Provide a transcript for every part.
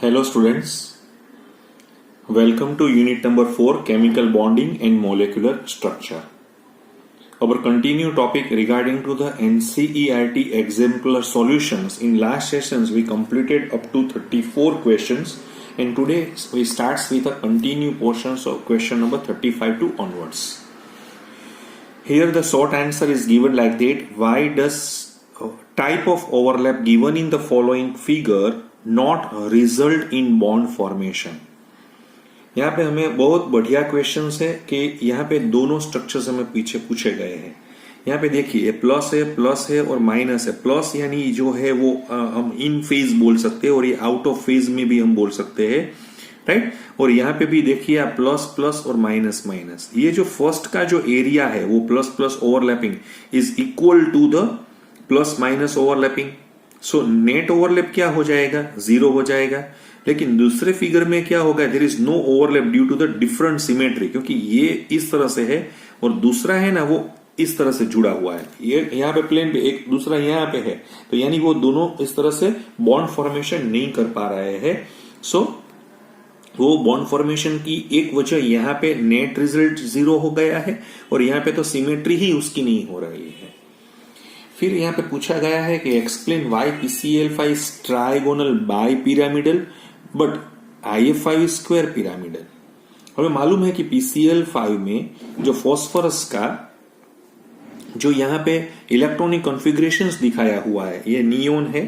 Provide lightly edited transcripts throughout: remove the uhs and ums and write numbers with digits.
Hello students, welcome to unit number 4 chemical bonding and molecular structure. Our continued topic regarding to the NCERT exemplar solutions. In last sessions we completed up to 34 questions and today we starts with a continued portions of question number 35 to onwards. Here the short answer is given like that. Why does type of overlap given in the following figure not result in bond formation? यहाँ पे हमें बहुत बढ़िया question है कि यहाँ पे दोनों स्ट्रक्चर्स हमें पीछे पूछे गए हैं. यहाँ पे देखिए प्लस है और माइनस है. प्लस यानी जो है वो हम इन फेज बोल सकते हैं और ये आउट ऑफ फेज में भी हम बोल सकते हैं, राइट. और यहाँ पे भी देखिए आप प्लस और माइनस. ये जो फर्स्ट का जो एरिया है वो plus overlapping is equal to the plus minus overlapping. So net overlap क्या हो जाएगा? 0 हो जाएगा. लेकिन दूसरे फिगर में क्या होगा? There is no overlap due to the different symmetry, क्योंकि ये इस तरह से है और दूसरा है ना वो इस तरह से जुड़ा हुआ है. ये यहाँ पे प्लेन पे एक दूसरा यहाँ पे है, तो यानी वो दोनों इस तरह से बॉन्ड फॉर्मेशन नहीं कर पा रहे हैं. सो वो बॉन्ड फॉर्मेशन की एक वजह यहाँ पे नेट रिजल्ट 0 हो गया है और यहाँ पे तो सिमेट्री ही उसकी नहीं हो रही है. फिर यहाँ पे पूछा गया है कि explain why PCl5 is trigonal bi pyramidal but IF5 square pyramidal. हमें मालूम है कि PCl5 में जो फॉस्फोरस का जो यहाँ पे इलेक्ट्रॉनिक कॉन्फ़िगरेशंस दिखाया हुआ है, ये नियोन है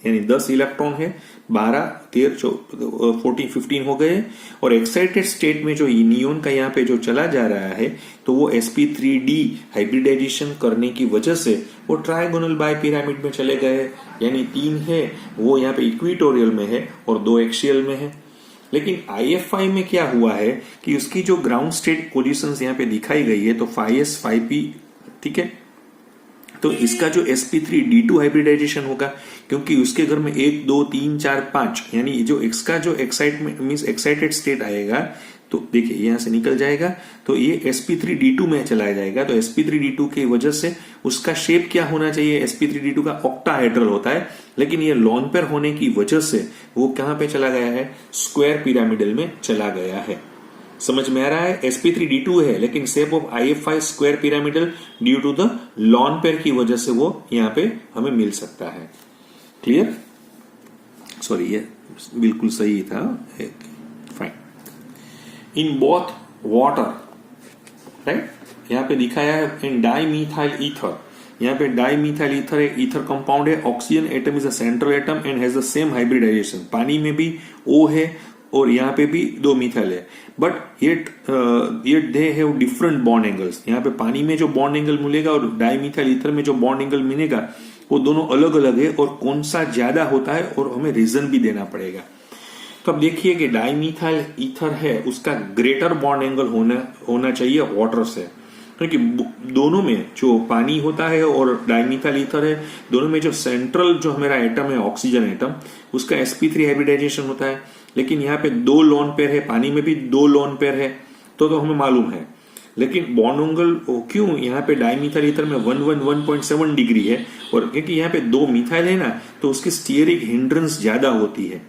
यानी 10 इलेक्ट्रॉन है, 12 13 14 15 हो गए. और एक्साइटेड स्टेट में जो नियोन का यहाँ पे जो चला जा रहा है तो वो sp3d हाइब्रिडाइजेशन करने की वजह से वो ट्राइगोनल बाय पिरामिड में चले गए. यानी 3 है वो यहाँ पे इक्विटोरियल में है और 2 एक्सियल में है. लेकिन IF5 में क्या हुआ है कि उसकी जो ग्राउंड स्टेट पोजिशन यहाँ पे दिखाई गई है तो 5s 5p, ठीक है. तो इसका जो sp3d2 हाइब्रिडाइजेशन होगा, क्योंकि उसके घर में 1 2 3 4 5 यानी जो x का जो एक्साइटेड स्टेट आएगा तो देखिए यहां से निकल जाएगा तो ये sp3d2 में चला जाएगा. तो sp3d2 की वजह से उसका शेप क्या होना चाहिए? sp3d2 का ऑक्टाहेड्रल होता है, लेकिन ये लॉन पेयर होने की वजह से वो कहां पे चला गया है? स्क्वायर पिरामिडल में चला गया है. समझ में आ रहा है? sp3d2 है लेकिन shape of IF5 square pyramidal due to the lone pair की वजह से वो यहाँ पे हमें मिल सकता है. क्लियर? सॉरी ये बिल्कुल सही था. Fine. In both water, right. यहाँ पे दिखाया है इन डाइमीथाइल ईथर. यहाँ पे डाइमीथाइल ईथर एक ईथर कंपाउंड है. Oxygen atom is a central atom and has the same hybridization. पानी में भी O है और यहाँ पे भी 2 मिथाइल है, but yet they have different bond angles. यहाँ पे पानी में जो बॉन्ड एंगल मिलेगा और डाइमीथाइल ईथर में जो बॉन्ड एंगल मिलेगा वो दोनों अलग अलग है और कौन सा ज्यादा होता है और हमें रीजन भी देना पड़ेगा. तो अब देखिए कि डाइमीथाइल ईथर है उसका ग्रेटर बॉन्ड एंगल होना चाहिए वाटर से, क्योंकि दोनों में जो पानी होता है और डाइमीथाइल ईथर है दोनों में जो सेंट्रल जो हमारा एटम है ऑक्सीजन एटम उसका sp3 हाइब्रिडाइजेशन होता है. लेकिन यहाँ पे 2 लोन पेयर है, पानी में भी 2 लोन पेयर है तो हमें मालूम है. लेकिन बॉन्ड एंगल क्यों यहाँ पे डाइमीथाइल ईथर में 1.7 डिग्री है? और क्योंकि यहाँ पे 2 मिथाइल है ना तो उसकी स्टीयरिक हिंड्रेंस ज्यादा होती है,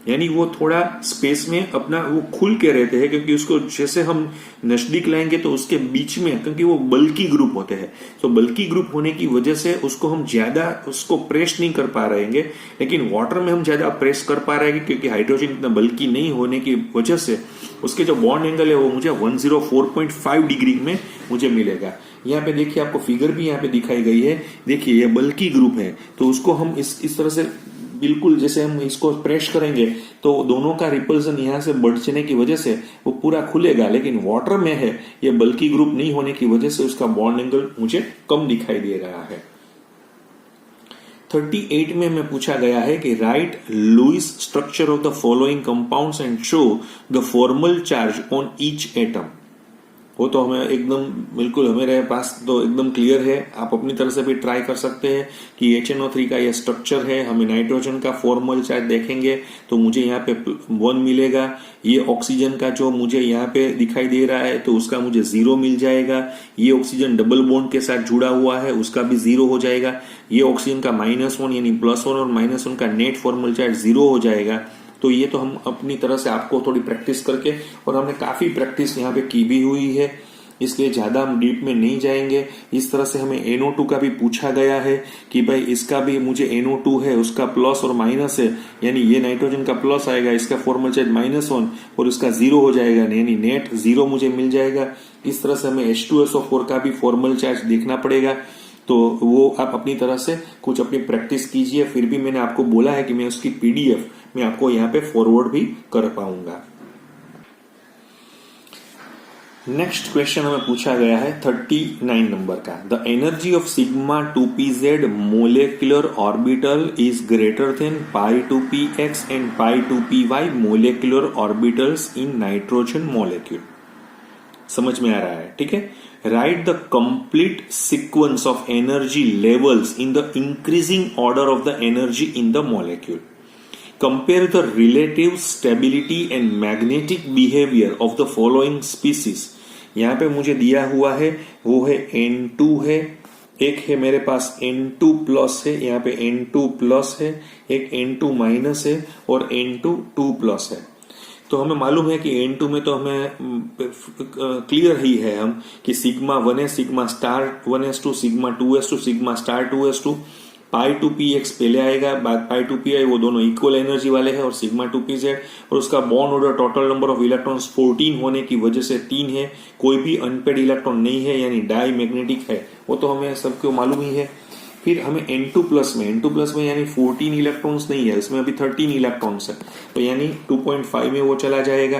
यानी वो थोड़ा स्पेस में अपना वो खुल के रहते हैं, क्योंकि उसको जैसे हम नजदीक लाएंगे तो उसके बीच में, क्योंकि वो बल्की ग्रुप होते हैं तो बल्की ग्रुप होने की वजह से उसको हम ज्यादा उसको प्रेस नहीं कर पा रहेंगे. लेकिन वाटर में हम ज्यादा प्रेस कर पा रहे हैं क्योंकि हाइड्रोजन इतना बल्की नहीं होने की वजह से उसके जो बॉन्ड एंगल है वो मुझे 104.5 डिग्री में मुझे मिलेगा. यहाँ पे देखिए आपको फिगर भी यहाँ पे दिखाई गई है. देखिए ये बल्की ग्रुप है तो उसको हम इस तरह से बिल्कुल जैसे हम इसको प्रेस करेंगे तो दोनों का रिपल्सन यहाँ से बढ़ने की वजह से वो पूरा खुलेगा. लेकिन वाटर में है ये बल्की ग्रुप नहीं होने की वजह से उसका बॉन्ड एंगल मुझे कम दिखाई दे रहा है. 38 में हमें पूछा गया है कि write Lewis structure of the following compounds and show the formal charge on each atom. वो तो हमें एकदम बिल्कुल हमारे पास तो एकदम क्लियर है. आप अपनी तरह से भी ट्राई कर सकते हैं कि HNO3 का ये स्ट्रक्चर है. हमें नाइट्रोजन का फॉर्मल चार्ज देखेंगे तो मुझे यहाँ पे 1 मिलेगा. ये ऑक्सीजन का जो मुझे यहाँ पे दिखाई दे रहा है तो उसका मुझे 0 मिल जाएगा. ये ऑक्सीजन डबल बॉन्ड के साथ जुड़ा हुआ है उसका भी 0 हो जाएगा. ये ऑक्सीजन का -1 यानी +1 और -1 का नेट फॉर्मल चार्ज 0 हो जाएगा. तो ये तो हम अपनी तरह से आपको थोड़ी प्रैक्टिस करके, और हमने काफी प्रैक्टिस यहाँ पे की भी हुई है, इसलिए ज्यादा हम डीप में नहीं जाएंगे। इस तरह से हमें NO2 का भी पूछा गया है कि भाई इसका भी मुझे NO2 है, उसका प्लस और माइनस है, यानी ये नाइट्रोजन का प्लस आएगा, इसका फॉर्मल चार्ज -1 और इसका 0 हो जाएगा, यानी नेट 0 मुझे मिल जाएगा। इस तरह से हमें H2SO4 का भी फॉर्मल चार्ज देखना पड़ेगा। तो वो आप अपनी तरह से कुछ अपनी प्रैक्टिस कीजिए। फिर भी मैंने आपको बोला है कि मैं उसकी PDF मैं आपको यहाँ पे फॉरवर्ड भी कर पाऊंगा। नेक्स्ट क्वेश्चन हमें पूछा गया है 39 नंबर का। The energy of sigma 2pz molecular orbital is greater than π2px and π2py molecular orbitals in nitrogen molecule. समझ में आ रहा है? ठीक है। Right the complete sequence of energy levels in the increasing order of the energy in the molecule. Compare the relative stability and magnetic behaviour of the following species. यहां पे मुझे दिया हुआ है वो है N2 है, एक है मेरे पास N2 प्लस है, यहाँ पे N2 प्लस है, एक N2 माइनस है और N2 2 प्लस है। तो हमें मालूम है कि N2 में तो हमें क्लियर ही है हम कि sigma 1s sigma star 1s2 sigma 2s2 sigma star 2s2 π2px पहले आएगा, बाद π2pi, वो दोनों इक्वल एनर्जी वाले हैं, और सिग्मा 2pz और उसका bond order total number of electrons 14 होने की वजह से 3 है, कोई भी अनपेड इलेक्ट्रॉन नहीं है, यानी डाई मैग्नेटिक है, वो तो हमें सबको मालूम ही है। फिर हमें N2 प्लस में यानी 14 इलेक्ट्रॉन्स नहीं है, इसमें अभी 13 इलेक्ट्रॉन्स है, तो यानी 2.5 में वो चला जाएगा,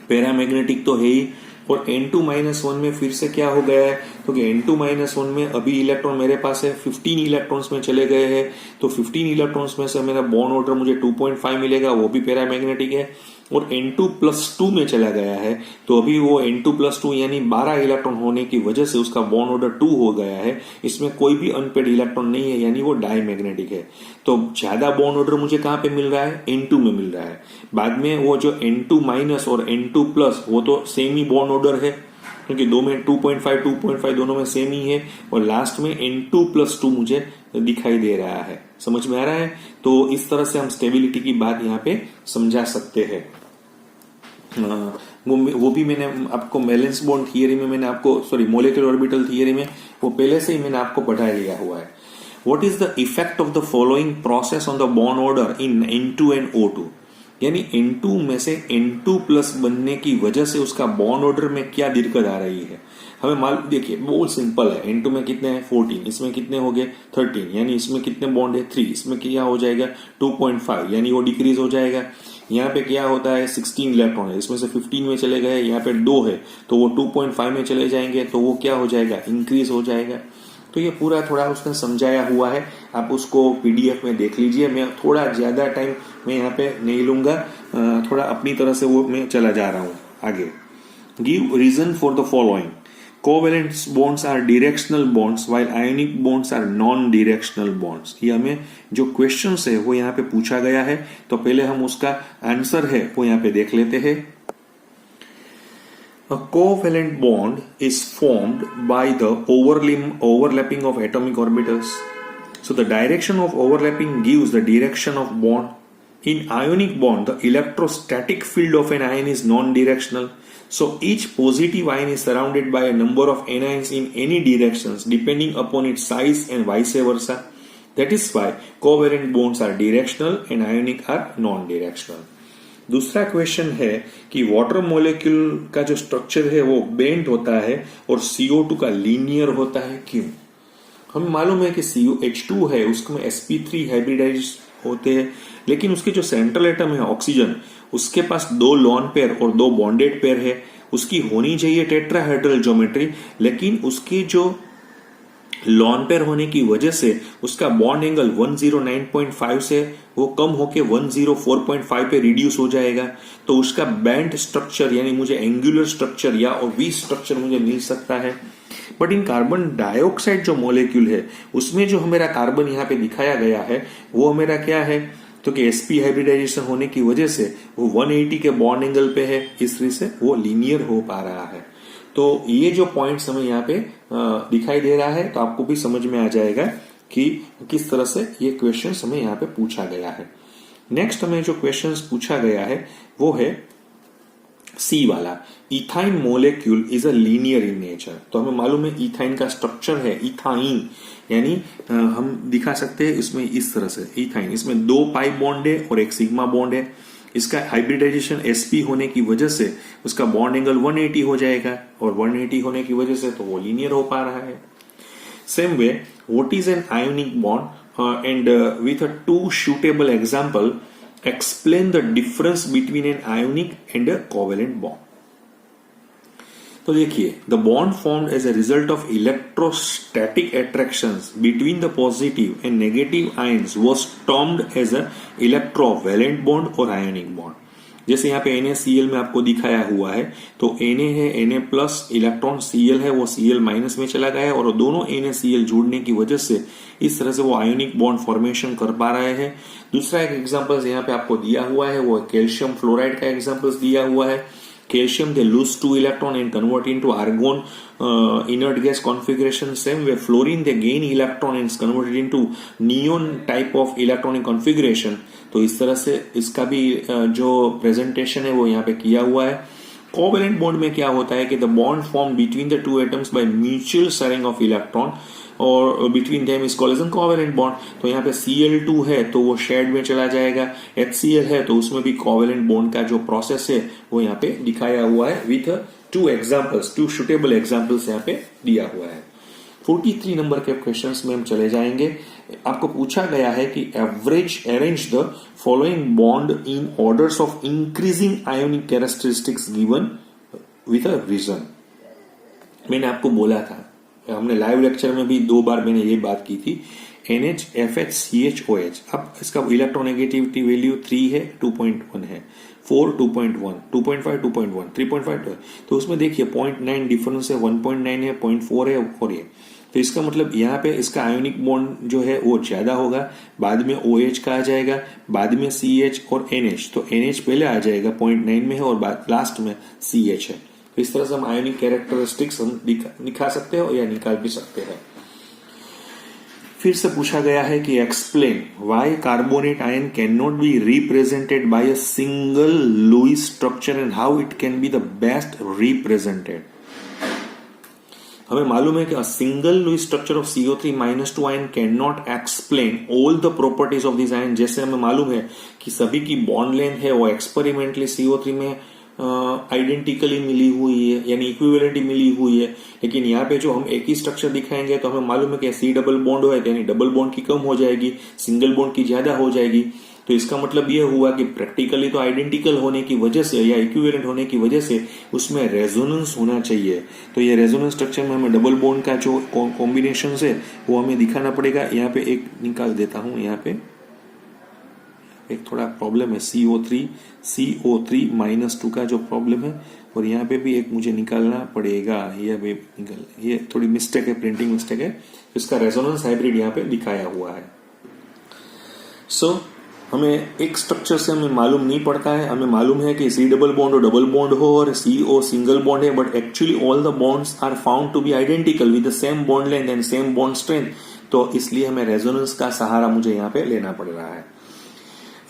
पैरामैग्नेटिक तो है ही। और N2 -1 में फिर से क्या हो गया है, तो कि N2 -1 में अभी इलेक्ट्रॉन मेरे पास है 15 इलेक्ट्रॉन्स में चले गए हैं, तो 15 इलेक्ट्रॉन्स में से मेरा बॉन्ड ऑर्डर मुझे 2.5 मिलेगा, वो भी पैरामैग्नेटिक है। और N2+2 में चला गया है, तो अभी वो N2+2 यानी 12 इलेक्ट्रॉन होने की वजह से उसका बॉन्ड ऑर्डर 2 हो गया है, इसमें कोई भी अनपेड इलेक्ट्रॉन नहीं है, यानी वो डाईमैग्नेटिक है। तो ज्यादा बॉन्ड ऑर्डर मुझे कहां पे मिल रहा है? N2 में मिल रहा है। बाद में वो जो N2 माइनस और N2+ वो तो सेम ही बॉन्ड ऑर्डर है, क्योंकि दो में 2.5 दोनों में सेम ही है, और लास्ट में N2+2 मुझे दिखाई दे रहा है। समझ में आ रहा है? तो इस तरह से हम स्टेबिलिटी की बात यहाँ पे समझा सकते हैं। वो भी मैंने आपको वैलेंस बॉन्ड थियरी में मैंने आपको मोलेक्युलर ऑर्बिटल थियरी में वो पहले से ही मैंने आपको पढ़ा दिया हुआ है। What is the effect of the following process on the bond order in N2 and O2? यानी N2 में से N2+ बनने की वजह से उसका बॉन्ड ऑर्डर में क्या दिक्कत आ रही है हमें मालूम। देखिए बहुत सिंपल है, N2 में कितने हैं 14, इसमें कितने हो गए 13, यानी इसमें कितने बॉन्ड है 3, इसमें क्या हो जाएगा 2.5, यानी वो डिक्रीज हो जाएगा। यहाँ पे क्या होता है 16 इलेक्ट्रॉन है, इसमें से 15 में चले गए, यहाँ पे 2 है तो वो 2.5 में चले जाएंगे, तो वो क्या हो जाएगा इंक्रीज हो जाएगा। तो ये पूरा थोड़ा उसने समझाया हुआ है, आप उसको PDF में देख लीजिए। मैं थोड़ा ज्यादा टाइम मैं यहाँ पे नहीं लूंगा, थोड़ा अपनी तरह से वो मैं चला जा रहा हूँ आगे। Give reason for the following. Covalent bonds are directional bonds while ionic bonds are non directional bonds. ये हमें जो क्वेश्चन है वो यहाँ पे पूछा गया है, तो पहले हम उसका आंसर है वो यहाँ पे देख लेते हैं। A covalent bond is formed by the overlapping of atomic orbitals. So the direction of overlapping gives the direction of bond. In ionic bond, the electrostatic field of an ion is non-directional. So each positive ion is surrounded by a number of anions in any directions depending upon its size and vice versa. That is why covalent bonds are directional and ionic are non-directional. दूसरा question है कि water molecule का जो structure है वो bend होता है और CO2 का लीनियर होता है, क्यों? हमें मालूम है कि H2 है उसमें sp3 हाइब्रिडाइज होते हैं, लेकिन उसके जो सेंट्रल एटम है ऑक्सीजन, उसके पास 2 लॉन पेयर और 2 बॉन्डेड पेयर है। उसकी होनी चाहिए टेट्राहेड्रल ज्योमेट्री, लेकिन उसकी जो लॉन पेयर होने की वजह से उसका बॉन्ड एंगल 109.5 से वो कम होके 104.5 पे रिड्यूस हो जाएगा। तो उसका बैंड स्ट्रक्चर यानी मुझे एंगुलर स्ट्रक्चर या वी स्ट्रक्चर मुझे मिल सकता है। बट इन कार्बन डाइऑक्साइड जो मॉलिक्यूल है उसमें जो मेरा कार्बन यहाँ पे दिखाया गया है वो मेरा क्या है, तो कि sp हाइब्रिडाइजेशन होने की वजह से वो 180 के बॉन्ड एंगल पे है, इसलिए से वो लीनियर हो पा रहा है। तो ये जो पॉइंट्स हमें यहाँ पे दिखाई दे रहा है, तो आपको भी समझ में आ जाएगा कि किस तरह से ये क्वेश्चन हमें यहाँ पे पूछा गया है। नेक्स्ट हमें जो क्वेश्चंस पूछा गया है वो है सी वाला, ethyne molecule is a linear in nature. तो हमें मालूम है इथाइन का स्ट्रक्चर है इथाइन, यानी हम दिखा सकते हैं इसमें इस तरह से इथाइन, इसमें 2 पाई बॉन्ड है और एक सिग्मा बॉन्ड है। इसका हाइब्रिडाइजेशन sp होने की वजह से उसका बॉन्ड एंगल 180 हो जाएगा, और 180 होने की वजह से तो वो लीनियर हो पा रहा है। Same way what is an ionic bond and with a 2 suitable example explain the difference between an ionic and a covalent bond। तो देखिए, the bond formed as a result of electrostatic attractions between the positive and negative ions was termed as a electrovalent bond और ionic bond. जैसे यहाँ पे NaCl में आपको दिखाया हुआ है, तो Na है, Na प्लस इलेक्ट्रॉन Cl है, वो Cl माइनस में चला गया है, और दोनों NaCl जुड़ने की वजह से इस तरह से वो आयोनिक बॉन्ड फॉर्मेशन कर पा रहे हैं। दूसरा एक एग्जांपल्स यहाँ पे आपको दिया हुआ है, वो कैल्शियम फ्लोराइड का एग्जांपल्स दिया हुआ है। Calcium they lose 2 electron and convert into argon inert gas configuration. Same way fluorine they gain electron and is converted into neon type of electronic configuration। तो इस तरह से इसका भी जो प्रेजेंटेशन है वो यहाँ पे किया हुआ है। कोवेलेंट बॉन्ड में क्या होता है कि the bond form between the 2 atoms by mutual sharing of electron और between them is called as an covalent bond. तो यहाँ पे Cl2 है तो वो शेयर्ड में चला जाएगा, HCl है तो उसमें भी कोवेलेंट बॉन्ड का जो प्रोसेस है वो यहाँ पे दिखाया हुआ है विथ 2 एग्जांपल्स, 2 सुटेबल एग्जांपल्स यहाँ पे दिया हुआ है। 43 नंबर के क्वेश्चंस में हम चले जाएंगे। आपको पूछा गया है कि average arrange the following bond in orders of increasing ionic characteristics given with a reason. मैंने आपको बोला था, हमने लाइव लेक्चर में भी 2 बार मैंने ये बात की थी, NH FH CH OH। अब इसका इलेक्ट्रोनेगेटिविटी वैल्यू 3 है, 2.1 है, 4 2.1, 2.5 2.1, 3.5। तो उसमें देखिए 0.9 डिफरेंस है, 1.9 है, 0.4 है और ये। तो इसका मतलब यहाँ पे इसका आयोनिक बॉन्ड जो है वो ज्यादा होगा, बाद में OH का आ जाएगा, बाद में CH और NH। तो NH पहले आ जाएगा 0.9 में है और लास्ट में CH है। इस तरह से हम आयोनिक कैरेक्टरिस्टिक्स हम दिखा सकते हैं या निकाल भी सकते हैं। फिर से पूछा गया है कि explain why carbonate ion can not be represented by a single Lewis structure and how it can be the best represented. हमें मालूम है कि a single Lewis structure of CO3-2 ion can not explain all the properties of this ion. जैसे हमें मालूम है कि सभी की बॉन्ड लेंथ है वो एक्सपेरिमेंटली CO3 में आइडेंटिकली मिली हुई है, यानी इक्विवेलेंटली मिली हुई है। लेकिन यहाँ पे जो हम एक ही स्ट्रक्चर दिखाएंगे तो हमें मालूम है कि C डबल बॉन्ड हो, यानी डबल बॉन्ड की कम हो जाएगी, सिंगल बॉन्ड की ज्यादा हो जाएगी। तो इसका मतलब यह हुआ कि प्रैक्टिकली तो आइडेंटिकल होने की वजह से या इक्विवेलेंट होने की वजह से उसमें रेजोनेंस होना चाहिए। तो ये रेजोनेंस स्ट्रक्चर में हमें डबल बॉन्ड का जो कॉम्बिनेशन है वो हमें दिखाना पड़ेगा। यहाँ पे एक निकाल देता हूं, यहाँ पे एक थोड़ा प्रॉब्लम है, CO3-2 का जो प्रॉब्लम है, और यहाँ पे भी एक मुझे निकालना पड़ेगा, ये थोड़ी मिस्टेक है, प्रिंटिंग मिस्टेक है। इसका रेजोनेंस हाइब्रिड यहाँ पे दिखाया हुआ है। हमें एक स्ट्रक्चर से हमें मालूम नहीं पड़ता है, हमें मालूम है कि C डबल बॉन्ड और डबल बॉन्ड हो और CO सिंगल बॉन्ड है, but actually all the bonds are found to be identical with the same bond length and same bond strength. तो इसलिए हमें रेजोनेंस का सहारा मुझे यहाँ पे लेना पड़ रहा है।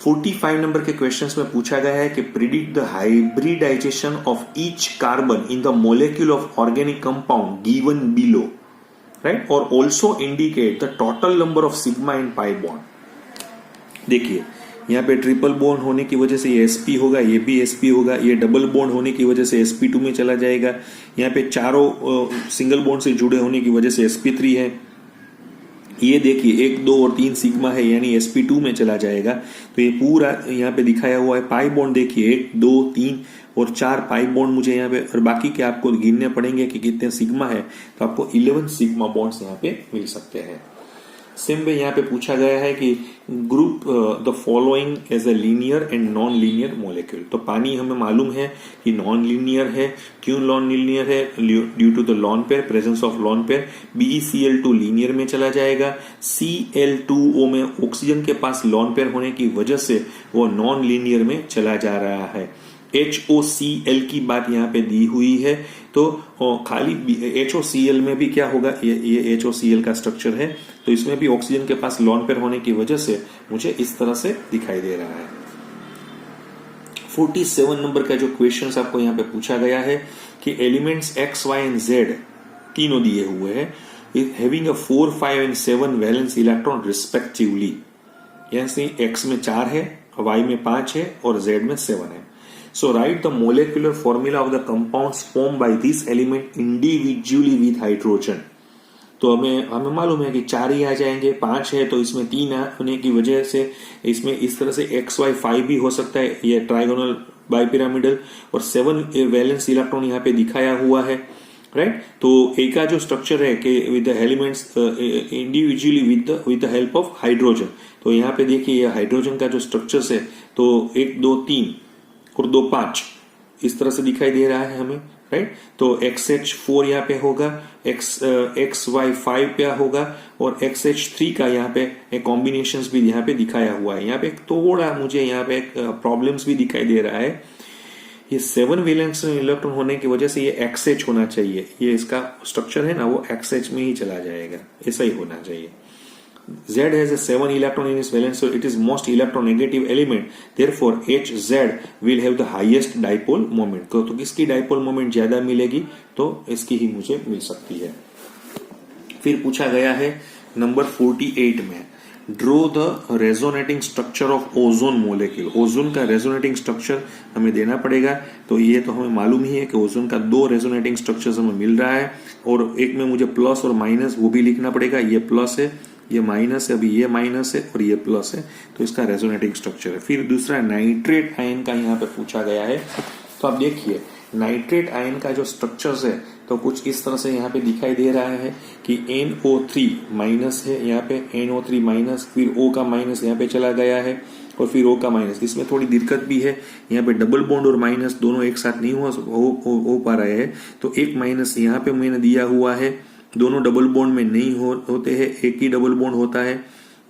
45 नंबर के क्वेश्चंस में पूछा गया है कि predict the hybridisation of each carbon in the molecule of organic compound given below, right, और also indicate the total number of sigma and pi bond. देखिए यहाँ पे ट्रिपल बॉन्ड होने की वजह से ये sp होगा, ये भी sp होगा, ये डबल बॉन्ड होने की वजह से sp2 में चला जाएगा, यहाँ पे चारों सिंगल बॉन्ड से जुड़े होने की वजह से sp3 है, ये देखिए 1 2 और 3 सिग्मा है यानी sp2 में चला जाएगा। तो ये पूरा यहाँ पे दिखाया हुआ है। पाई बॉन्ड देखिए 1 2 3 और 4 पाई बॉन्ड मुझे यहाँ पे, और बाकी के आपको गिनने पड़ेंगे कि कितने सिग्मा है, तो आपको 11 सिग्मा बॉन्ड्स यहाँ पे मिल सकते हैं। सेम वे यहाँ पे पूछा गया है कि group the following as a linear and non linear molecule. तो पानी हमें मालूम है कि नॉन लीनियर है। क्यों नॉन लीनियर है? Due to the lone pair, presence of lone pair. BeCl2 linear में चला जाएगा। Cl2O में ऑक्सीजन के पास लॉन पेयर होने की वजह से वो नॉन लीनियर में चला जा रहा है। HOCl की बात यहाँ पे दी हुई है, तो खाली HOCl में भी क्या होगा, ये HOCl का स्ट्रक्चर है, तो इसमें भी ऑक्सीजन के पास लॉन पेयर होने की वजह से मुझे इस तरह से दिखाई दे रहा है। 47 नंबर का जो क्वेश्चन आपको यहाँ पे पूछा गया है कि elements X, Y and Z तीनों दिए हुए हैं, having a 4, 5 and 7 valence electron respectively, यानी X में 4 है, Y में 5 है और Z में 7 है। So write the molecular formula of the compounds formed by this element individually with hydrogen। तो हमें मालूम है कि 4 ही आ जाएंगे, 5 है तो इसमें 3 होने की वजह से इसमें इस तरह से XY 5 भी हो सकता है, ये ट्राइगोनल बाइपिरामिडल, और 7 वैलेंस इलेक्ट्रॉन यहाँ पे दिखाया हुआ है, राइट। तो एक का जो स्ट्रक्चर है कि with the elements individually with the help of hydrogen, तो यहाँ पे देखिए ये हाइड्रोजन का जो स्ट्रक्चर है, तो 1 2 3 और 2 5 इस तरह से दिखाई दे रहा है हमें, राइट। तो XH4 यहाँ पे होगा, XY5 पे होगा, और XH3 का यहाँ पे एक कॉम्बिनेशन भी यहाँ पे दिखाया हुआ है। यहाँ पे थोड़ा मुझे यहाँ पे प्रॉब्लम्स भी दिखाई दे रहा है, ये 7 वैलेंस इलेक्ट्रॉन होने की वजह से ये XH होना चाहिए, ये इसका स्ट्रक्चर है ना वो XH में ही चला जाएगा, ऐसा ही होना चाहिए। Z has a 7 electron in its valence, so it is most electronegative element. Therefore, HZ will have the highest dipole moment. तो किसकी dipole moment ज्यादा मिलेगी, तो इसकी ही मुझे मिल सकती है। फिर पूछा गया है नंबर 48 में, draw the resonating structure of ozone molecule. Ozone का रेजोनेटिंग स्ट्रक्चर हमें देना पड़ेगा, तो ये तो हमें मालूम ही है कि ओजोन का 2 रेजोनेटिंग स्ट्रक्चर्स हमें मिल रहा है, और एक में मुझे प्लस और माइनस वो भी लिखना पड़ेगा, ये प्लस है, ये माइनस है, अभी ये माइनस है और ये प्लस है, तो इसका रेजोनेटिंग स्ट्रक्चर है। फिर दूसरा नाइट्रेट आयन का यहाँ पे पूछा गया है, तो आप देखिए नाइट्रेट आयन का जो स्ट्रक्चर्स है तो कुछ इस तरह से यहाँ पे दिखाई दे रहा है कि NO3 माइनस है, यहाँ पे NO3 माइनस, फिर O का माइनस यहाँ पे चला गया है, और फिर O का माइनस। इसमें थोड़ी दिक्कत भी है, यहाँ पे डबल बॉन्ड और माइनस दोनों एक साथ नहीं हो पा रहे हैं, तो एक माइनस यहाँ पे मैंने दिया हुआ है, दोनों डबल बॉन्ड में नहीं होते हैं, एक ही डबल बॉन्ड होता है,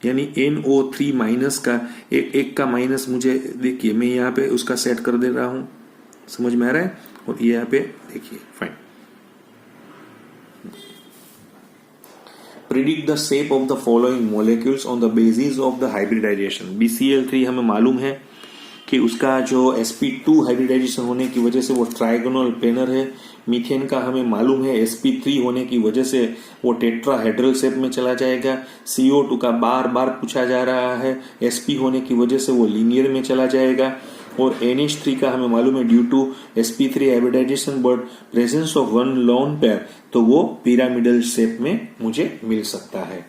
यानी NO3 माइनस का एक का माइनस मुझे देखिए मैं यहाँ पे उसका सेट कर दे रहा हूं, समझ में आ रहा है, और ये यहाँ पे देखिए fine. Predict the shape of the following molecules on the basis of the hybridization. BCl3 हमें मालूम है कि उसका जो sp2 हाइब्रिडाइजेशन होने की वजह से वो ट्राइगोनल प्लेनर है। मीथेन का हमें मालूम है sp3 होने की वजह से वो टेट्राहेड्रल शेप में चला जाएगा। CO2 का बार बार पूछा जा रहा है, sp होने की वजह से वो लीनियर में चला जाएगा। और NH3 का हमें मालूम है due to sp3 hybridization but presence of one lone pair, तो वो पिरामिडल शेप में मुझे मिल सकता है।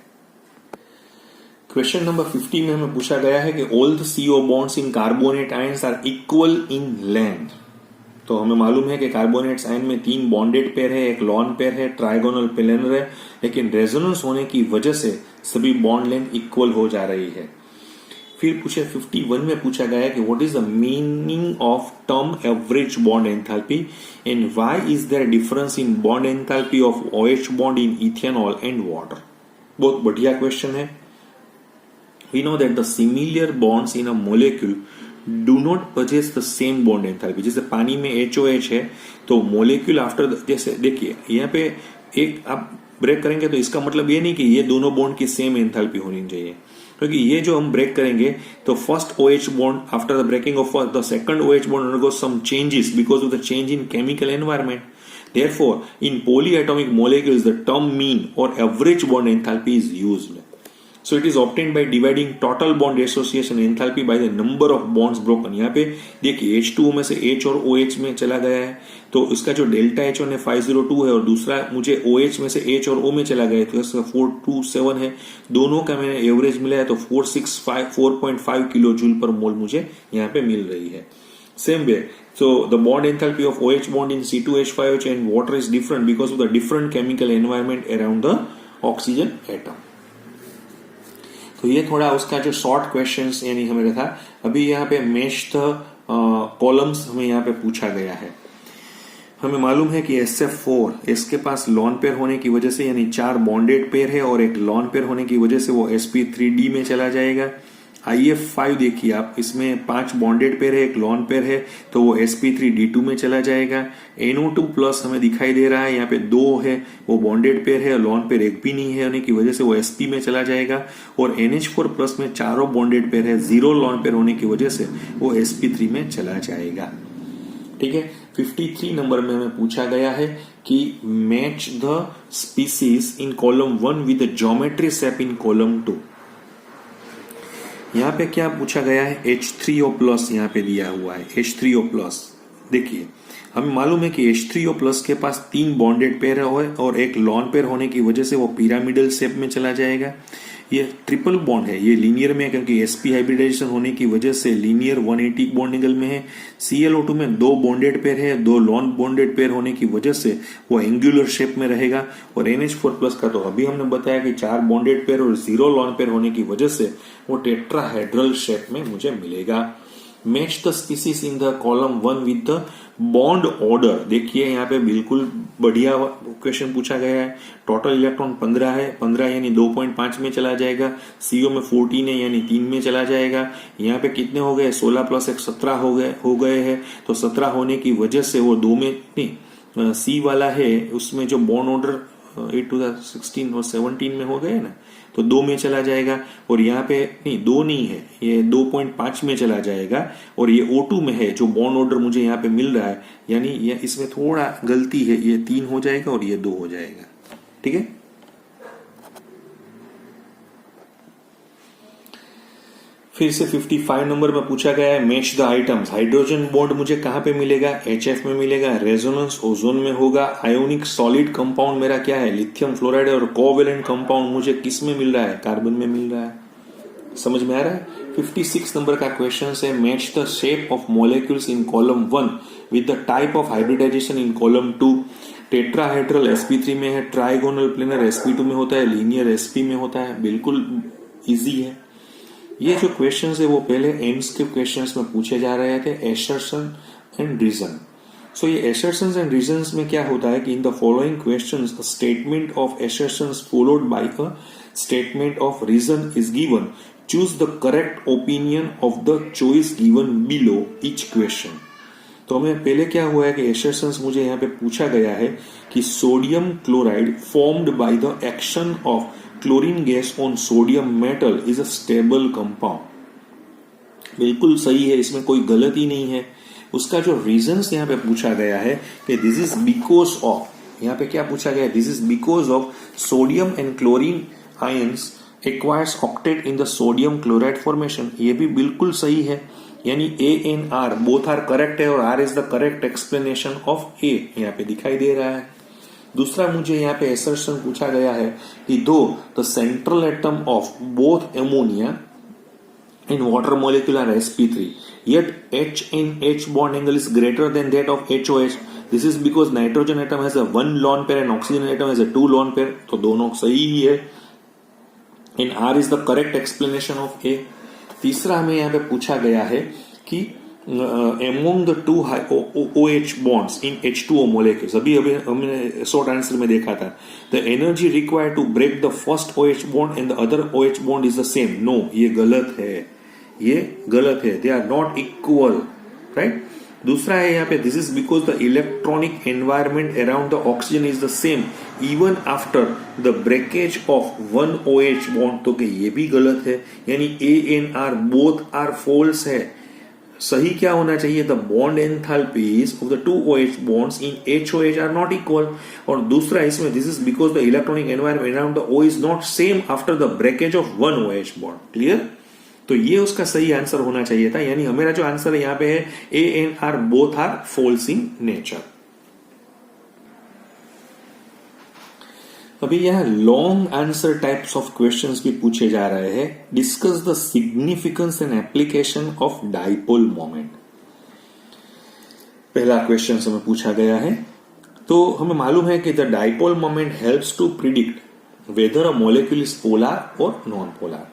क्वेश्चन नंबर 50 में हमें पूछा गया है कि all the CO bonds in carbonate ions are equal in length. तो हमें मालूम है कि कार्बोनेट्स आयन में 3 बॉन्डेड पेयर है, एक लॉन पेयर है, ट्राइगोनल प्लेनर है, लेकिन रेजोनेंस होने की वजह से सभी बॉन्ड लेंथ इक्वल हो जा रही है। फिर पूछे 51 में पूछा गया है कि what is the meaning of term average bond enthalpy and why is there difference in bond enthalpy of OH bond in ethanol and water. बहुत बढ़िया क्वेश्चन है। We know that the similar bonds in a molecule do not possess the same bond enthalpy। जैसे पानी में HOH है तो molecule after, जैसे देखिए यहाँ पे एक आप ब्रेक करेंगे तो इसका मतलब ये नहीं कि ये दोनों बॉन्ड की सेम एंथैल्पी होनी चाहिए, क्योंकि ये जो हम ब्रेक करेंगे तो first OH bond after the breaking of the second OH bond undergoes some changes because of the change in chemical environment. Therefore, in polyatomic molecules, the term mean or average bond enthalpy is used. So it is obtained by dividing total bond association enthalpy by the number of bonds broken। यहाँ पे देखिए H2O में से H और OH में चला गया है, तो इसका जो डेल्टा H है 502 है, और दूसरा मुझे OH में से H और O में चला गया है तो इसका 427 है। दोनों का मैंने एवरेज मिला है तो 4.5 किलो जूल पर मोल मुझे यहाँ पे मिल रही है। Same way, so the bond enthalpy of OH bond in C2H5OH and water is different because of the different chemical environment around the oxygen atom। तो ये थोड़ा उसका जो शॉर्ट क्वेश्चंस यानी हमें था। अभी यहाँ पे मेश्ड कॉलम्स हमें यहाँ पे पूछा गया है। हमें मालूम है कि SF4 इसके पास लॉन पेयर होने की वजह से यानी 4 बॉन्डेड पेयर है और एक लॉन पेयर होने की वजह से वो sp3d में चला जाएगा। IF5 देखिए आप, इसमें 5 बॉन्डेड पेयर है, एक लॉन पेयर है, तो वो sp3d2 में चला जाएगा। NO2 प्लस हमें दिखाई दे रहा है, यहाँ पे 2 है, वो बॉन्डेड पेयर है, लॉन पेयर एक भी नहीं है होने की वजह से वो sp में चला जाएगा। और NH4 प्लस में चारों बॉन्डेड पेयर है, 0 लॉन पेयर होने की वजह से वो sp3 में चला जाएगा। ठीक है। 53 नंबर में हमें पूछा गया है कि match the species in column 1 with the geometry shape in column 2। यहाँ पे क्या पूछा गया है, H3O प्लस यहाँ पे दिया हुआ है, H3O प्लस। देखिए हमें मालूम है कि H3O प्लस के पास 3 बॉन्डेड पेयर है और एक लॉन पेयर होने की वजह से वो पिरामिडल शेप में चला जाएगा। ये ट्रिपल बॉन्ड है, ये लीनियर में है क्योंकि sp हाइब्रिडाइजेशन होने की वजह से लीनियर 180 बॉन्ड एंगल में है। ClO2 में 2 बॉन्डेड पेयर है, 2 लॉन बॉन्डेड पेयर होने की वजह से वो एंगुलर शेप में रहेगा। और NH4 प्लस का तो अभी हमने बताया कि 4 बॉन्डेड पेयर और 0 लॉन पेयर होने की वजह से वो टेट्राहेड्रल शेप में मुझे मिलेगा। Match the species in the column 1 with the bond order. देखिए यहाँ पे बिल्कुल बढ़िया क्वेश्चन पूछा गया है। टोटल इलेक्ट्रॉन 15 है, 15 यानी 2.5 में चला जाएगा। CO में 14 है यानी 3 में चला जाएगा। यहाँ पे कितने हो गए, 16 प्लस 1 17 हो गए हैं। तो 17 होने की वजह से वो 2 में नहीं, C वाला है उसमें जो बॉन्ड ऑर्डर 8 to the 16 और 17 में हो गए ना, तो 2 में चला जाएगा। और यहाँ पे नहीं, 2 नहीं है, ये 2.5 में चला जाएगा। और ये O2 में है जो बॉन्ड ऑर्डर मुझे यहाँ पे मिल रहा है, यानी ये इसमें थोड़ा गलती है, ये 3 हो जाएगा और ये 2 हो जाएगा। ठीक है। फिर से 55 नंबर में पूछा गया है match the items. Hydrogen bond मुझे कहां पे मिलेगा, HF में मिलेगा। रेजोनेंस ओजोन में होगा। आयोनिक सॉलिड कंपाउंड मेरा क्या है, लिथियम फ्लोराइड। और कोवेलेंट कंपाउंड मुझे किस में मिल रहा है, कार्बन में मिल रहा है। समझ में आ रहा है। 56 नंबर का क्वेश्चन है match the shape of molecules in column 1 with the type of hybridization in column 2। Tetrahedral sp3 में है, ट्राइगोनल प्लेनर sp2 में होता है, लीनियर sp में होता है। बिल्कुल इजी है। ये जो क्वेश्चंस है वो पहले एंड्स के क्वेश्चंस में पूछे जा रहे थे, एसर्शन एंड रीजन। सो ये एसर्शंस एंड रीजंस में क्या होता है कि in the following questions a statement of assertions followed by a statement of reason is given. Choose the correct opinion of the choice given below each question. तो हमें पहले क्या हुआ है कि एसर्शंस मुझे यहाँ पे पूछा गया है कि sodium chloride formed by the action of chlorine gas on sodium metal is a stable compound. बिल्कुल सही है, इसमें कोई गलती नहीं है। उसका जो रीजंस यहाँ पे पूछा गया है कि दिस इज बिकॉज ऑफ, यहाँ पे क्या पूछा गया है, this is because of sodium and chlorine ions acquires octet in the sodium chloride formation. ये भी बिल्कुल सही है, यानी A and R both are correct है और R is the correct explanation of A यहाँ पे दिखाई दे रहा है। दूसरा मुझे यहाँ पे एसर्शन पूछा गया है कि though the central atom of both ammonia in water molecule are sp3 yet H in H bond angle is greater than that of HOH. This is because nitrogen atom has a 1 lone pair and oxygen atom has a 2 lone pair. तो दोनों सही ही है and R is the correct explanation of A. तीसरा हमें यहाँ पे पूछा गया है कि among the two OH bonds in H2O molecules, अभी हमने शॉर्ट आंसर में देखा था, the energy required to break the first OH bond and the other OH bond is the same. No, ये गलत है, ये गलत है, they are not equal, right? दूसरा है यहाँ पे this is because the electronic environment around the oxygen is the same even after the breakage of one OH bond. तो ये भी गलत है, यानी A and R both are false है। सही क्या होना चाहिए, the bond enthalpies of the two OH bonds in HOH are not equal. और दूसरा इसमें this is because the electronic environment around the O is not same after the breakage of one OH bond. Clear? तो ये उसका सही answer होना चाहिए था, यानी हमारा जो आंसर है यहाँ पे है A and R both are false in nature. अभी यहां long answer types of questions भी पूछे जा रहे हैं। Discuss the significance and application of dipole moment. पहला क्वेश्चन हमें पूछा गया है, तो हमें मालूम है कि the dipole moment helps to predict whether a molecule is polar और नॉन पोलर।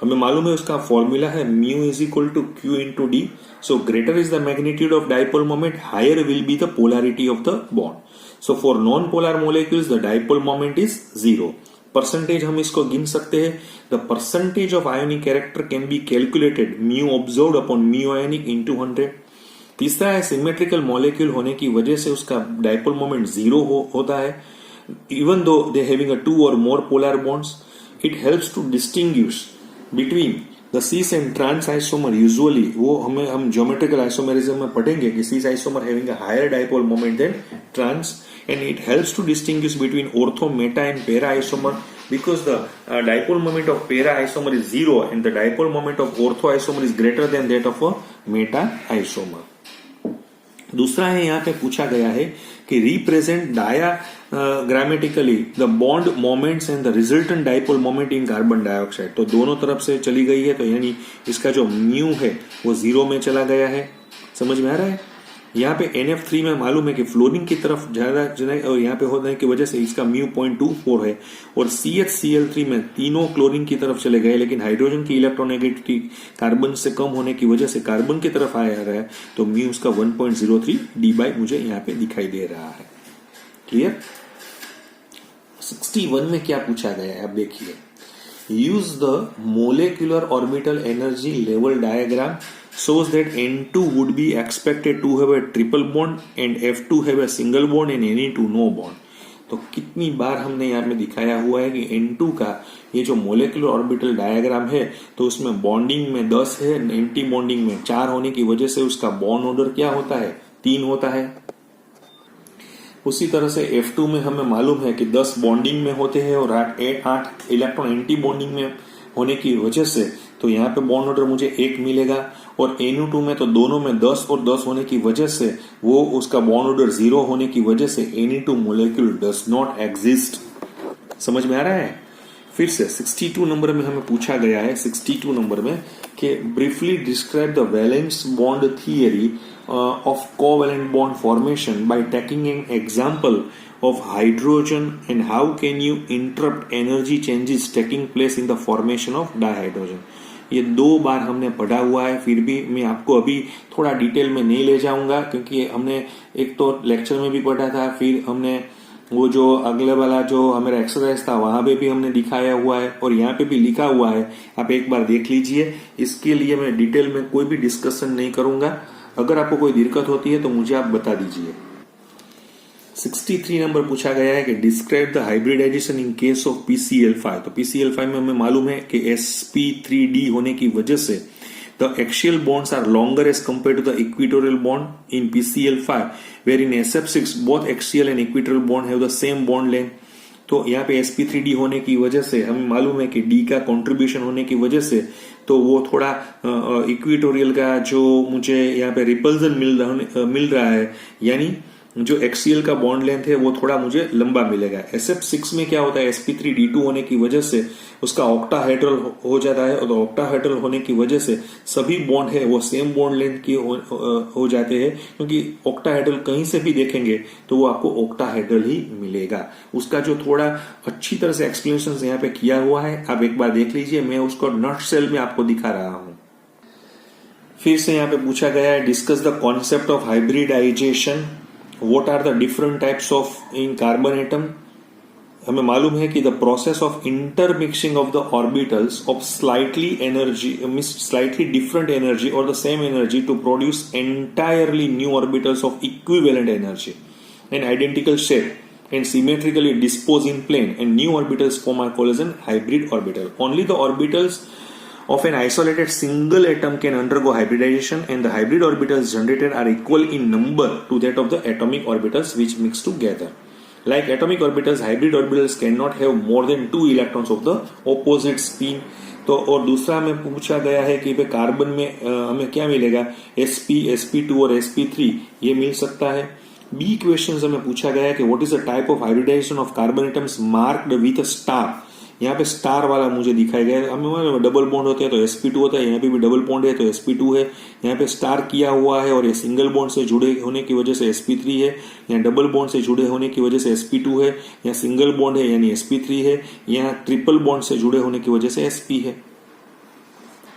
हमें मालूम है उसका फॉर्मूला है mu is equal to q into d. So greater is the magnitude of dipole moment, higher will be the polarity of the bond. So for non-polar molecules, the dipole moment is 0. Percentage हम इसको गिन सकते हैं। The percentage of ionic character can be calculated mu observed upon mu ionic into 100। तीसरा है symmetrical molecule होने की वजह से उसका डायपोल मोमेंट 0 होता है, even though they having a 2 or more polar bonds. It helps to distinguish between the cis and trans isomer. Usually वो हम ज्योमेट्रिकल आइसोमेरिज्म में पढ़ेंगे कि cis isomer having a higher dipole moment than trans, and it helps to distinguish between ortho, meta and para isomer because the dipole moment of para isomer is 0 and the dipole moment of ortho isomer is greater than that of a meta isomer. दूसरा है यहाँ पे पूछा गया है कि represent diagrammatically the bond moments and the resultant dipole moment in carbon dioxide. तो दोनों तरफ से चली गई है, तो यानी इसका जो म्यू है वो 0 में चला गया है। समझ में आ रहा है? यहाँ पे NF3 में मालूम है कि फ्लोरीन की तरफ ज्यादा और यहाँ पे होने की वजह से इसका म्यू 0.24 है, और CHCl3 में तीनों क्लोरीन की तरफ चले गए, लेकिन हाइड्रोजन की इलेक्ट्रोनेगेटिविटी कार्बन से कम होने की वजह से कार्बन की तरफ आया रहा है, तो म्यू उसका 1.03 डी बाई मुझे यहाँ पे दिखाई दे रहा है। क्लियर? 61 में क्या पूछा गया है, अब देखिए। Use the molecular orbital energy level diagram shows that N2 would be expected to have a triple bond and F2 have a single bond and Ne2 no bond। तो कितनी बार हमने यहाँ में दिखाया हुआ है कि N2 का ये जो मोलेकुलर ऑर्बिटल डायग्राम है, तो उसमें बॉन्डिंग में 10 है, एंटी बॉन्डिंग में 4 होने की वजह से उसका बॉन्ड ऑर्डर क्या होता है, 3 होता है। उसी तरह से F2 में हमें मालूम है कि 10 बॉन्डिंग में होते हैं और 8 इलेक्ट्रॉन एंटी बॉन्डिंग में होने की वजह से, तो यहाँ पे बॉन्ड ऑर्डर मुझे 1 मिलेगा। और NO2 में तो दोनों में 10 और 10 होने की वजह से वो उसका बॉन्ड ऑर्डर 0 होने की वजह से Ne2 molecule does not exist. समझ में आ रहा है? फिर से 62 नंबर में हमें पूछा गया है, 62 नंबर में कि briefly describe the valence bond theory of covalent bond formation by taking an example of hydrogen and how can you interrupt energy changes taking place in the formation of dihydrogen। ये 2 बार हमने पढ़ा हुआ है, फिर भी मैं आपको अभी थोड़ा डिटेल में नहीं ले जाऊंगा, क्योंकि हमने एक तो लेक्चर में भी पढ़ा था, फिर हमने वो जो अगले वाला जो हमारा एक्सरसाइज था वहां पे भी हमने दिखाया हुआ है, और यहाँ पे भी लिखा हुआ है, आप एक बार देख लीजिए। इसके लिए मैं डिटेल में कोई भी डिस्कशन नहीं करूंगा। अगर आपको कोई दिक्कत होती है तो मुझे आप बता दीजिए। 63 नंबर पूछा गया है कि describe the hybridisation in case of PCl5। तो PCl5 में हमें मालूम है कि sp3d होने की वजह से the axial bonds are longer as compare to the equatorial bond in PCl5, where in SF6 both axial and equatorial bond have the same bond length. तो यहाँ पे sp3d होने की वजह से हमें मालूम है कि d का कंट्रीब्यूशन होने की वजह से तो वो थोड़ा इक्वेटोरियल का जो मुझे यहाँ पे रिपल्जन मिल रहा है, यानी जो एक्सियल का बॉन्ड लेंथ है वो थोड़ा मुझे लंबा मिलेगा। SF6 में क्या होता है, sp3d2 होने की वजह से उसका ऑक्टाहेड्रल हो जाता है, और ऑक्टाहेड्रल होने की वजह से सभी बॉन्ड है वो सेम बॉन्ड लेंथ की हो जाते हैं, क्योंकि ऑक्टाहेड्रल कहीं से भी देखेंगे तो वो आपको ऑक्टाहेड्रल ही मिलेगा। उसका जो थोड़ा अच्छी तरह से एक्सप्लेनेशन यहाँ पे किया हुआ है, आप एक बार देख लीजिए, मैं उसको नटशेल में आपको दिखा रहा हूं। फिर से यहाँ पे पूछा गया है discuss the concept of hybridisation. What are the different types of in carbon atom? हमें मालूम है कि the process of intermixing of the orbitals of slightly different energy or the same energy to produce entirely new orbitals of equivalent energy and identical shape and symmetrically dispose in plane, and new orbitals form are called as an hybrid orbital. Only the orbitals of an isolated single atom can undergo hybridization, and the hybrid orbitals generated are equal in number to that of the atomic orbitals which mix together. Like atomic orbitals, hybrid orbitals cannot have more than 2 electrons of the opposite spin। तो और दूसरा में पूछा गया है कि carbon में हमें क्या मिलेगा, sp, sp2 और sp3 ये मिल सकता है। बी क्वेश्चन हमें पूछा गया है कि what is the type of hybridisation of carbon atoms marked with a star. यहाँ पे स्टार वाला मुझे दिखाया गया, हमें डबल बॉन्ड होते हैं तो sp2 होता है, यहाँ पे भी डबल बॉन्ड है तो sp2 है। यहाँ पे स्टार किया हुआ है और ये सिंगल बॉन्ड से जुड़े होने की वजह से sp3 है, यहाँ डबल बॉन्ड से जुड़े होने की वजह से sp2 है, यहाँ सिंगल बॉन्ड है यानी sp3 है, यहाँ ट्रिपल बॉन्ड से जुड़े होने की वजह से sp है।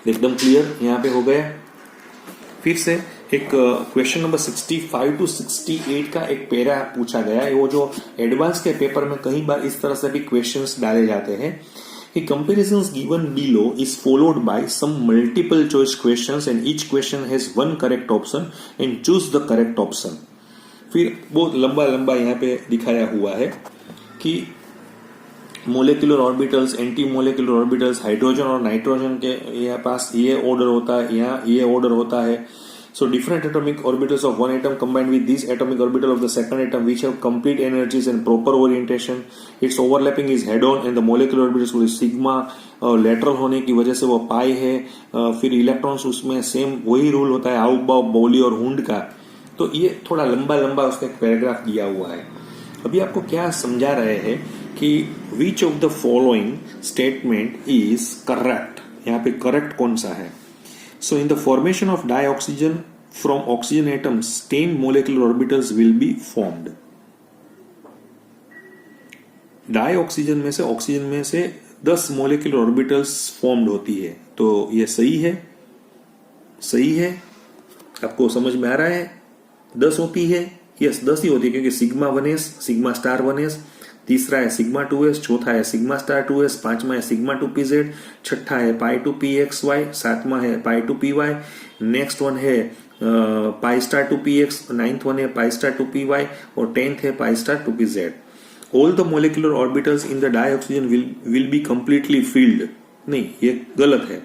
एकदम क्लियर यहाँ पे हो गया। फिर से एक क्वेश्चन नंबर 65 टू 68 का एक पैरा पूछा गया है। वो जो एडवांस के पेपर में कई बार इस तरह से भी क्वेश्चंस डाले जाते हैं कि comparisons given below is followed by some multiple choice questions and each question has one correct option and choose the correct option। फिर बहुत लंबा लंबा यहाँ पे दिखाया हुआ है कि molecular orbitals, anti molecular orbitals, hydrogen और नाइट्रोजन के यहाँ पास ये ऑर्डर होता है, यहाँ ये ऑर्डर होता है। So different atomic orbitals of one atom combined with this atomic orbital of the second atom which have complete energies and proper orientation, its overlapping is head-on and the molecular orbitals will sigma, lateral होने की वजह से वो पाई है। फिर electrons उसमें same वही rule होता है आउबाउ, बॉली और हुंड का। तो ये थोड़ा लंबा लंबा उसका एक पैराग्राफ दिया हुआ है। अभी आपको क्या समझा रहे हैं कि which of the following statement is correct, यहाँ पे करेक्ट कौन सा है। So in the formation of dioxygen from oxygen atoms, 10 molecular orbitals will be formed. डाईऑक्सीजन में से ऑक्सीजन में से 10 मोलिकुलर ऑर्बिटल्स फॉर्म्ड होती है। तो ये सही है, सही है, आपको समझ में आ रहा है। 10 होती है, यस 10 ही होती है क्योंकि sigma 1s, sigma star 1s, तीसरा है सिग्मा 2s, चौथा है सिग्मा स्टार 2s, पांचवा है सिग्मा 2pz, छठा है पाई 2pxy, सातवां है पाई 2py, नेक्स्ट वन है pi star 2px, ninth one है पाई स्टार 2py और 10th है pi star 2pz। All the molecular orbitals in the dioxygen will be completely filled. नहीं, ये गलत है।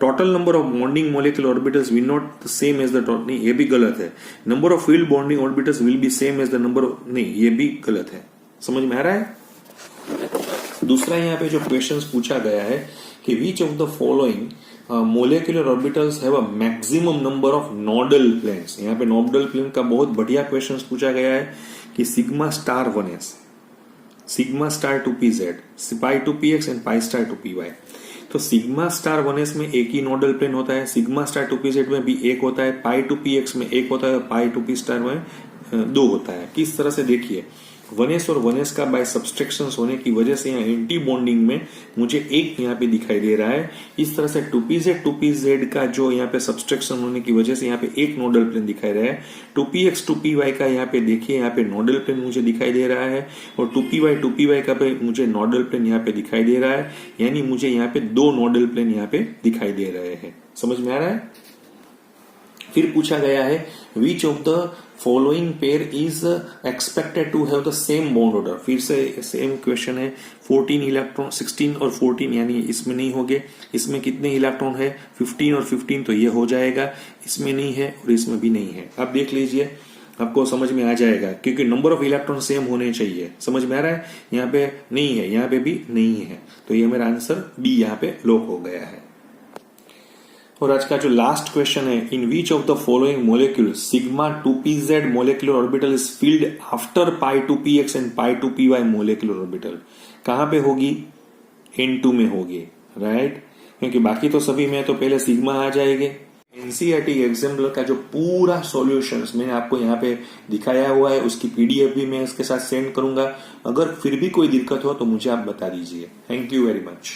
Total number of bonding molecular orbitals will not the same as the नहीं, ये भी गलत है। Number of filled bonding orbitals will be same as the number of, नहीं, ये भी गलत है। समझ में आ रहा है। दूसरा यहाँ पे जो क्वेश्चंस पूछा गया है कि which of the following molecular orbitals have a maximum number of nodal planes. यहाँ पे नोडल प्लेन का बहुत बढ़िया क्वेश्चंस पूछा गया है कि sigma star 1s, sigma star 2pz, pi 2px and pi star 2py। तो सिग्मा स्टार 1s में एक ही नोडल प्लेन होता है, सिग्मा स्टार 2pz में भी एक होता है, पाई 2px में एक होता है, पाई 2p स्टार में 2 होता है। किस तरह से देखिए, 1s और 1s का बाय सब्सट्रैक्शन होने की वजह से यहाँ एंटी बॉन्डिंग में मुझे एक यहाँ पे दिखाई दे रहा है। इस तरह से 2pz का जो यहाँ पे सब्सट्रैक्शन होने की वजह से यहाँ पे एक नोडल प्लेन दिखाई दे रहा है। 2px 2py का यहाँ पे देखिए, यहाँ पे नोडल प्लेन मुझे दिखाई दे रहा है और 2py का पे मुझे नोडल प्लेन यहाँ पे दिखाई दे रहा है। यानी मुझे यहाँ पे 2 नोडल प्लेन यहाँ पे दिखाई दे रहे हैं। समझ में आ रहा है। फिर पूछा गया है which of the following pair is expected to have the same bond order. फिर से सेम क्वेश्चन है। 14 इलेक्ट्रॉन, 16 और 14 यानी इसमें नहीं होंगे। इसमें कितने इलेक्ट्रॉन है, 15 और 15, तो ये हो जाएगा। इसमें नहीं है और इसमें भी नहीं है। आप देख लीजिए, आपको समझ में आ जाएगा क्योंकि नंबर ऑफ इलेक्ट्रॉन सेम होने चाहिए। समझ में आ रहा है। यहाँ पे नहीं है, यहाँ पे भी नहीं है, तो ये मेरा आंसर बी यहाँ पे लॉक हो गया है। और आज का जो लास्ट क्वेश्चन है, in which of the following molecule sigma 2pz molecular orbital is filled after pi 2px and pi 2py molecular orbital. कहां पे होगी, N2 में होगी, राइट। क्योंकि बाकी तो सभी में तो पहले सिग्मा आ जाएंगे। एनसीईआरटी एग्जाम्पल का जो पूरा सॉल्यूशंस मैंने आपको यहाँ पे दिखाया हुआ है, उसकी पीडीएफ भी मैं इसके साथ सेंड करूंगा। अगर फिर भी कोई दिक्कत हो तो मुझे आप बता दीजिए। Thank you very much.